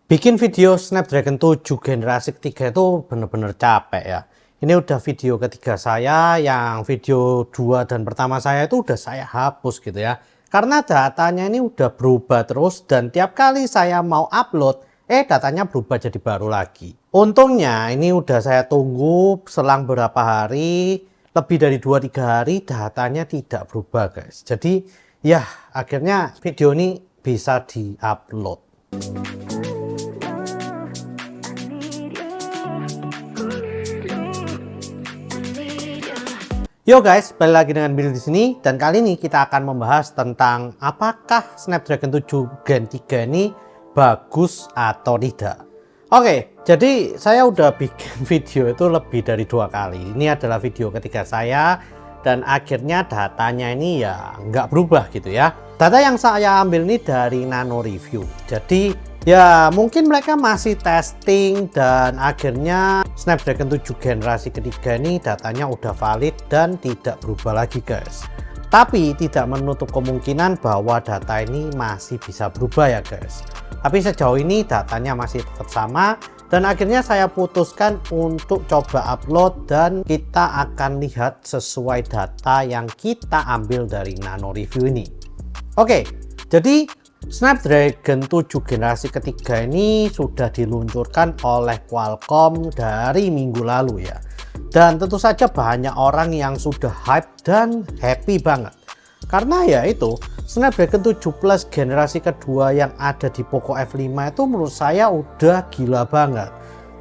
Bikin video Snapdragon 7 generasi ketiga itu bener-bener capek ya. Ini udah video ketiga saya, yang video 2 dan pertama saya itu udah saya hapus gitu ya. Karena datanya ini udah berubah terus dan tiap kali saya mau upload, datanya berubah jadi baru lagi. Untungnya ini udah saya tunggu selang berapa hari, lebih dari 2-3 hari datanya tidak berubah guys. Jadi ya akhirnya video ini bisa di-upload. Yo guys, balik lagi dengan Bill di sini dan kali ini kita akan membahas tentang apakah Snapdragon 7 Gen 3 ini bagus atau tidak. Oke, jadi saya udah bikin video itu lebih dari 2 kali. Ini adalah video ketiga saya dan akhirnya datanya ini ya nggak berubah gitu ya. Data yang saya ambil ini dari Nano Review. Jadi ya mungkin mereka masih testing dan akhirnya Snapdragon 7 generasi ketiga ini datanya udah valid dan tidak berubah lagi guys. Tapi tidak menutup kemungkinan bahwa data ini masih bisa berubah ya guys. Tapi sejauh ini datanya masih tetap sama dan akhirnya saya putuskan untuk coba upload dan kita akan lihat sesuai data yang kita ambil dari Nano Review ini. Oke, jadi Snapdragon 7 generasi ketiga ini sudah diluncurkan oleh Qualcomm dari minggu lalu ya. Dan tentu saja banyak orang yang sudah hype dan happy banget. Karena ya itu, Snapdragon 7 Plus generasi kedua yang ada di Poco F5 itu menurut saya udah gila banget.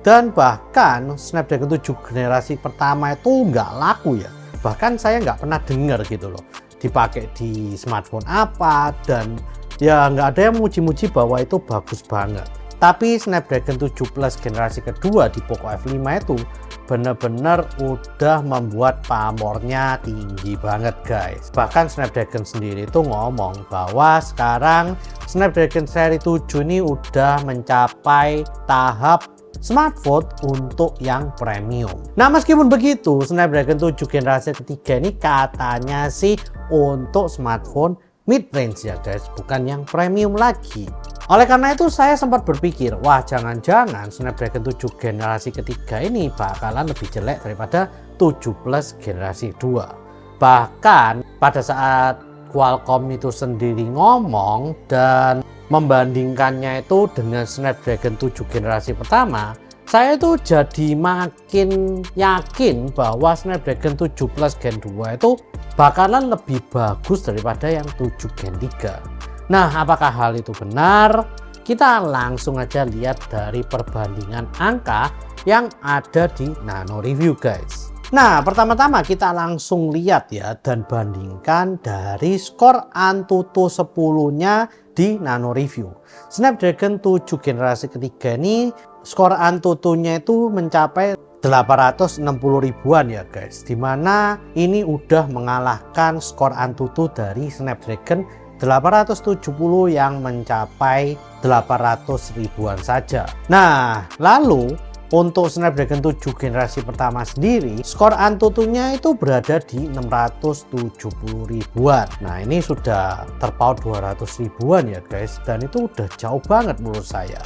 Dan bahkan Snapdragon 7 generasi pertama itu nggak laku ya. Bahkan saya nggak pernah dengar gitu loh. Dipakai di smartphone apa dan ya nggak ada yang muji-muji bahwa itu bagus banget. Tapi Snapdragon 7 Plus generasi kedua di Poco F5 itu bener-bener udah membuat pamornya tinggi banget guys. Bahkan Snapdragon sendiri itu ngomong bahwa sekarang Snapdragon seri 7 ini udah mencapai tahap smartphone untuk yang premium. Nah meskipun begitu, Snapdragon 7 generasi ketiga ini katanya sih untuk smartphone mid-range ya guys, bukan yang premium lagi. Oleh karena itu saya sempat berpikir, wah jangan-jangan Snapdragon 7 generasi ketiga ini bakalan lebih jelek daripada 7 Plus generasi 2. Bahkan pada saat Qualcomm itu sendiri ngomong dan membandingkannya itu dengan Snapdragon 7 generasi pertama, saya itu jadi makin yakin bahwa Snapdragon 7 Plus Gen 2 itu bakalan lebih bagus daripada yang 7 Gen 3. Nah, apakah hal itu benar? Kita langsung aja lihat dari perbandingan angka yang ada di Nano Review guys. Nah, pertama-tama kita langsung lihat ya dan bandingkan dari skor Antutu 10-nya di Nano Review. Snapdragon 7 generasi ketiga ini skor Antutunya itu mencapai 860 ribuan ya guys, dimana ini udah mengalahkan skor Antutu dari Snapdragon 870 yang mencapai 800 ribuan saja. Nah lalu untuk Snapdragon 7 generasi pertama sendiri, skor Antutunya itu berada di 670 ribuan. Nah ini sudah terpaut 200 ribuan ya guys, dan itu udah jauh banget menurut saya.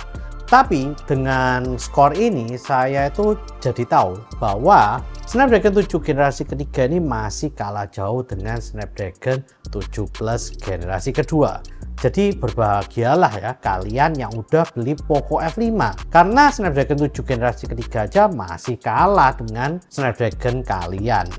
Tapi dengan skor ini saya itu jadi tahu bahwa Snapdragon 7 generasi ketiga ini masih kalah jauh dengan Snapdragon 7 Plus generasi kedua. Jadi berbahagialah ya kalian yang udah beli Poco F5, karena Snapdragon 7 generasi ketiga aja masih kalah dengan Snapdragon kalian.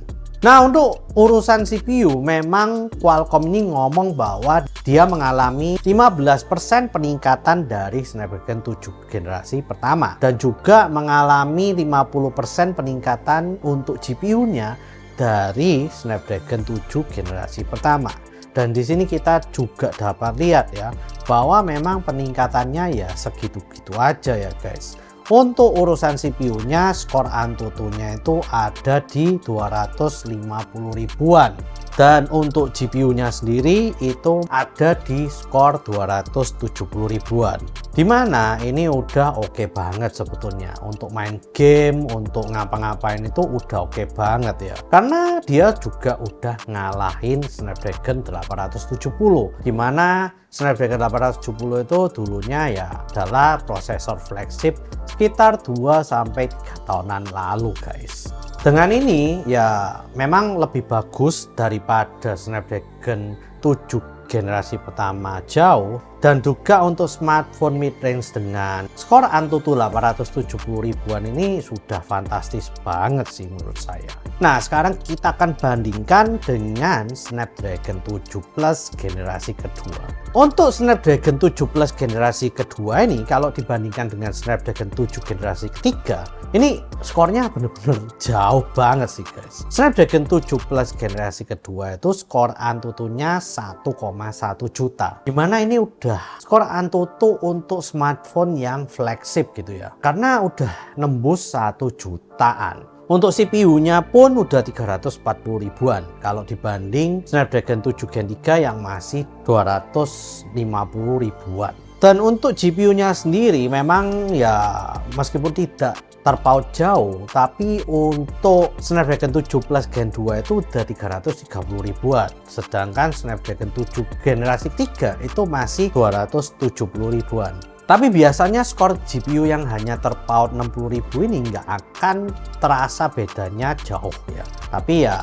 Nah untuk urusan CPU memang Qualcomm ini ngomong bahwa dia mengalami 15% peningkatan dari Snapdragon 7 generasi pertama dan juga mengalami 50% peningkatan untuk GPU-nya dari Snapdragon 7 generasi pertama. Dan di sini kita juga dapat lihat ya bahwa memang peningkatannya ya segitu-gitu aja ya guys. Untuk urusan CPU-nya, skor Antutu-nya itu ada di 250 ribuan. Dan untuk GPU-nya sendiri itu ada di skor 270 ribuan. Dimana ini udah oke banget sebetulnya. Untuk main game, untuk ngapa-ngapain itu udah oke banget ya. Karena dia juga udah ngalahin Snapdragon 870. Dimana Snapdragon 870 itu dulunya ya adalah prosesor flagship sekitar 2-3 tahunan lalu guys. Dengan ini ya memang lebih bagus daripada Snapdragon 7 generasi pertama jauh, dan juga untuk smartphone mid range dengan skor Antutu 870 ribuan ini sudah fantastis banget sih menurut saya. Nah, sekarang kita akan bandingkan dengan Snapdragon 7 Plus generasi kedua. Untuk Snapdragon 7 Plus generasi kedua ini kalau dibandingkan dengan Snapdragon 7 generasi ketiga, ini skornya bener-bener jauh banget sih guys. Snapdragon 7 Plus generasi kedua itu skor Antutunya 1,1 juta. Dimana ini udah skor Antutu untuk smartphone yang flagship gitu ya. Karena udah nembus 1 jutaan. Untuk CPU-nya pun udah 340 ribuan kalau dibanding Snapdragon 7 Gen 3 yang masih 250 ribuan. Dan untuk GPU-nya sendiri memang ya meskipun tidak terpaut jauh, tapi untuk Snapdragon 7 Plus Gen 2 itu udah 330 ribuan. Sedangkan Snapdragon 7 generasi 3 itu masih 270 ribuan. Tapi biasanya skor GPU yang hanya terpaut 60.000 ini nggak akan terasa bedanya jauh ya. Tapi ya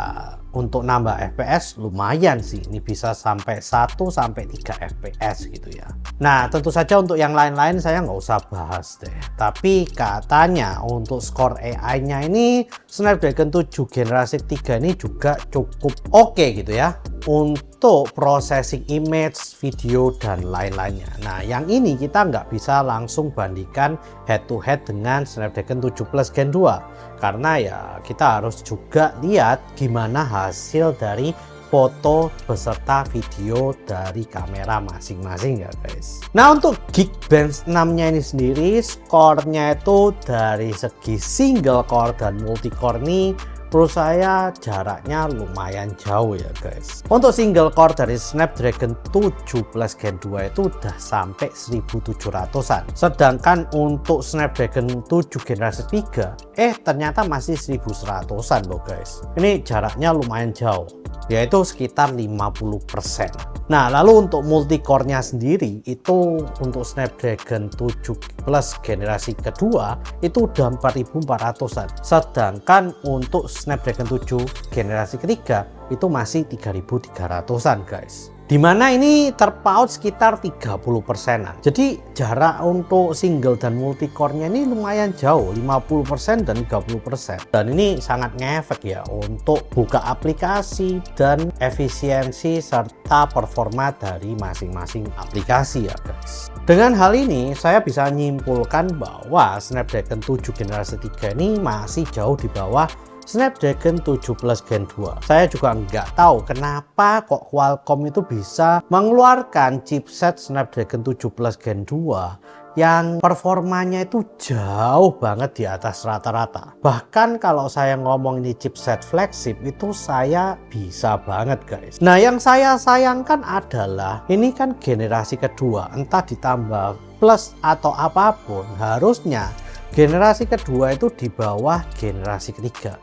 untuk nambah FPS lumayan sih, ini bisa sampai 1-3 FPS gitu ya. Nah tentu saja untuk yang lain-lain saya nggak usah bahas deh. Tapi katanya untuk skor AI-nya ini Snapdragon 7 generasi 3 ini juga cukup oke gitu ya untuk processing image, video, dan lain-lainnya. Nah yang ini kita nggak bisa langsung bandingkan head to head dengan Snapdragon 7 Plus Gen 2 karena ya kita harus juga lihat gimana hasil dari foto beserta video dari kamera masing-masing ya guys. Nah untuk Geekbench 6 nya ini sendiri skornya itu dari segi single core dan multi core ini menurut saya jaraknya lumayan jauh ya guys. Untuk single core dari Snapdragon 7 Plus Gen 2 itu udah sampai 1700-an. Sedangkan untuk Snapdragon 7 generasi 3 ternyata masih 1100-an loh guys. Ini jaraknya lumayan jauh, yaitu sekitar 50%. Nah lalu untuk multi core nya sendiri itu untuk Snapdragon 7 Plus generasi kedua itu udah 4400-an. Sedangkan untuk Snapdragon 7 generasi ketiga itu masih 3300-an guys. Dimana ini terpaut sekitar 30%-an. Jadi jarak untuk single dan multi core-nya ini lumayan jauh, 50% dan 30%. Dan ini sangat ngefek ya untuk buka aplikasi dan efisiensi serta performa dari masing-masing aplikasi ya guys. Dengan hal ini saya bisa menyimpulkan bahwa Snapdragon 7 generasi 3 ini masih jauh di bawah Snapdragon 7 Plus Gen 2. Saya juga nggak tahu kenapa kok Qualcomm itu bisa mengeluarkan chipset Snapdragon 7 Plus Gen 2 yang performanya itu jauh banget di atas rata-rata. Bahkan kalau saya ngomong ini chipset flagship itu saya bisa banget guys. Nah yang saya sayangkan adalah ini kan generasi kedua, entah ditambah plus atau apapun, harusnya generasi kedua itu di bawah generasi ketiga.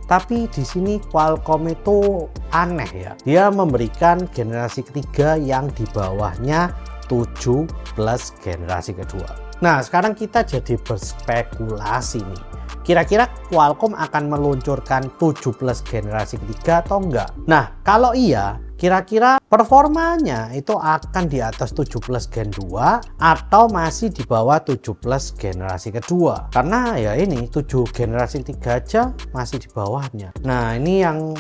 Tapi di sini Qualcomm itu aneh ya. Dia memberikan generasi ketiga yang di bawahnya 7 Plus generasi kedua. Nah, sekarang kita jadi berspekulasi nih. Kira-kira Qualcomm akan meluncurkan 7 Plus generasi ketiga atau enggak? Nah, kalau iya, kira-kira performanya itu akan di atas 7 Plus Gen 2 atau masih di bawah 7 Plus generasi kedua? Karena ya ini 7 generasi 3 aja masih di bawahnya. Nah ini yang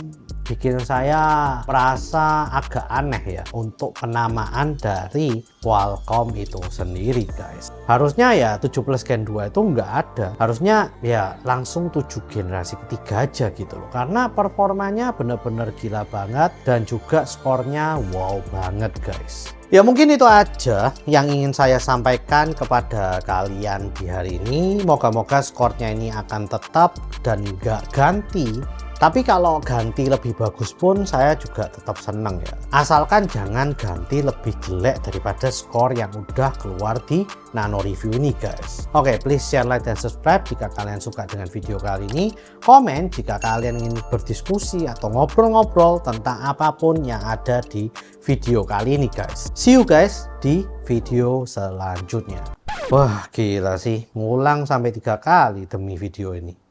bikin saya merasa agak aneh ya untuk penamaan dari Qualcomm itu sendiri guys. Harusnya ya 7 Plus Gen 2 itu nggak ada. Harusnya ya langsung 7 generasi ketiga aja gitu loh. Karena performanya bener-bener gila banget dan juga skornya wow banget guys. Ya mungkin itu aja yang ingin saya sampaikan kepada kalian di hari ini. Moga-moga skornya ini akan tetap dan nggak ganti. Tapi kalau ganti lebih bagus pun saya juga tetap seneng ya. Asalkan jangan ganti lebih jelek daripada skor yang udah keluar di Nano Review ini guys. Oke, please share, like, dan subscribe jika kalian suka dengan video kali ini. Komen jika kalian ingin berdiskusi atau ngobrol-ngobrol tentang apapun yang ada di video kali ini guys. See you guys di video selanjutnya. Wah gila sih, ngulang sampai 3 kali demi video ini.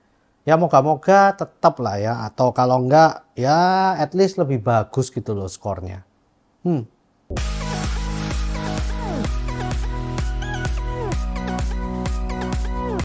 Ya moga-moga tetap lah ya, atau kalau enggak ya at least lebih bagus gitu loh skornya.